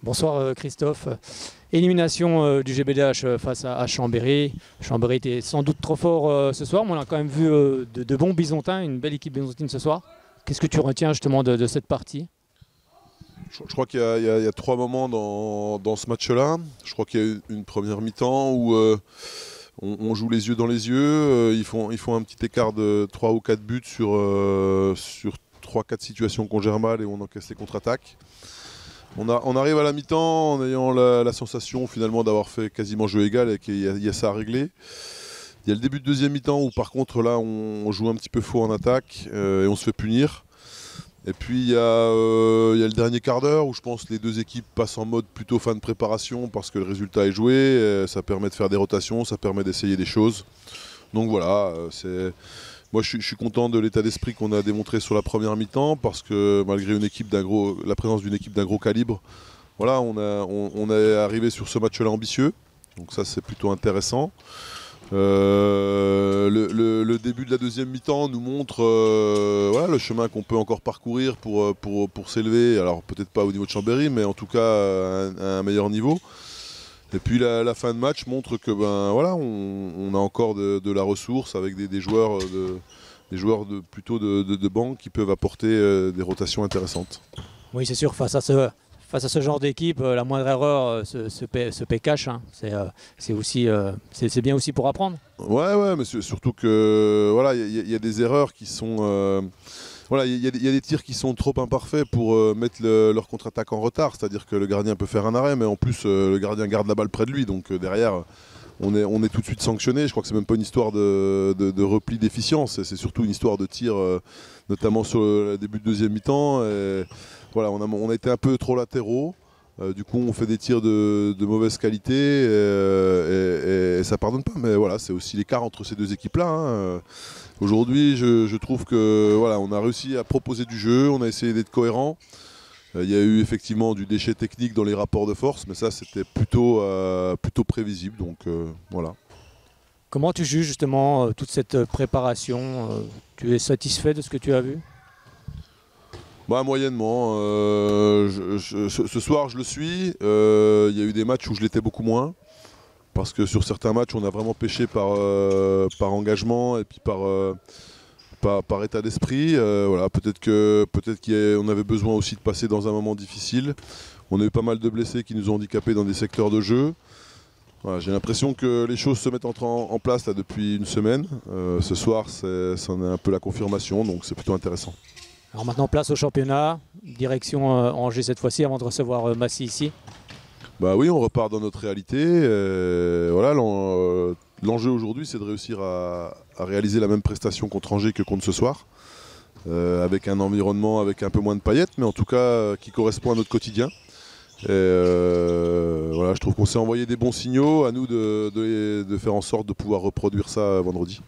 Bonsoir Christophe. Élimination du GBDH face à Chambéry. Chambéry était sans doute trop fort ce soir, mais on a quand même vu de bons Bisontins, une belle équipe bisontine ce soir. Qu'est-ce que tu retiens justement de cette partie? Je crois qu'il y a trois moments dans ce match-là. Je crois qu'il y a une première mi-temps où on joue les yeux dans les yeux. Ils font un petit écart de 3 ou 4 buts sur 3-4 situations qu'on gère mal et on encaisse les contre-attaques. On arrive à la mi-temps en ayant la sensation finalement d'avoir fait quasiment jeu égal et qu'il y a ça à régler. Il y a le début de deuxième mi-temps où par contre là on joue un petit peu faux en attaque et on se fait punir. Et puis il y a le dernier quart d'heure où je pense que les deux équipes passent en mode plutôt fin de préparation parce que le résultat est joué, ça permet de faire des rotations, ça permet d'essayer des choses. Donc voilà, moi je suis content de l'état d'esprit qu'on a démontré sur la première mi-temps parce que malgré la présence d'une équipe d'un gros calibre, voilà, on est arrivé sur ce match-là ambitieux. Donc ça c'est plutôt intéressant. Le début de la deuxième mi-temps nous montre voilà, le chemin qu'on peut encore parcourir pour s'élever. Alors peut-être pas au niveau de Chambéry, mais en tout cas à un meilleur niveau. Et puis la fin de match montre que voilà, on a encore de la ressource avec des joueurs plutôt de banc qui peuvent apporter des rotations intéressantes. Oui, c'est sûr, face à ce genre d'équipe, la moindre erreur se paie cash. Hein. C'est bien aussi pour apprendre. Ouais, mais surtout que voilà, il y a des erreurs qui sont voilà, il y a des tirs qui sont trop imparfaits pour mettre leur contre-attaque en retard. C'est-à-dire que le gardien peut faire un arrêt, mais en plus le gardien garde la balle près de lui. Donc derrière, on est tout de suite sanctionné. Je crois que c'est même pas une histoire de repli d'efficience. C'est surtout une histoire de tir, notamment sur le début de deuxième mi-temps. Et voilà, on a été un peu trop latéraux. Du coup, on fait des tirs de mauvaise qualité et ça pardonne pas. Mais voilà, c'est aussi l'écart entre ces deux équipes-là. Hein. Aujourd'hui, je trouve que voilà, on a réussi à proposer du jeu, on a essayé d'être cohérent. Il y a eu effectivement du déchet technique dans les rapports de force, mais ça c'était plutôt prévisible. Donc voilà. Comment tu juges justement toute cette préparation? Tu es satisfait de ce que tu as vu? Moyennement. Ce soir, je le suis. Il y a eu des matchs où je l'étais beaucoup moins. Parce que sur certains matchs, on a vraiment pêché par engagement et puis par état d'esprit. Voilà, peut-être qu'on avait besoin aussi de passer dans un moment difficile. On a eu pas mal de blessés qui nous ont handicapés dans des secteurs de jeu. Voilà, j'ai l'impression que les choses se mettent en place là, depuis une semaine. Ce soir, c'en est un peu la confirmation, donc c'est plutôt intéressant. Alors maintenant, place au championnat, direction Angers cette fois-ci avant de recevoir Massy ici. Bah oui, on repart dans notre réalité. Voilà, l'enjeu aujourd'hui, c'est de réussir à réaliser la même prestation contre Angers que contre ce soir, avec un environnement avec un peu moins de paillettes, mais en tout cas qui correspond à notre quotidien. Voilà, je trouve qu'on s'est envoyé des bons signaux, à nous de faire en sorte de pouvoir reproduire ça vendredi.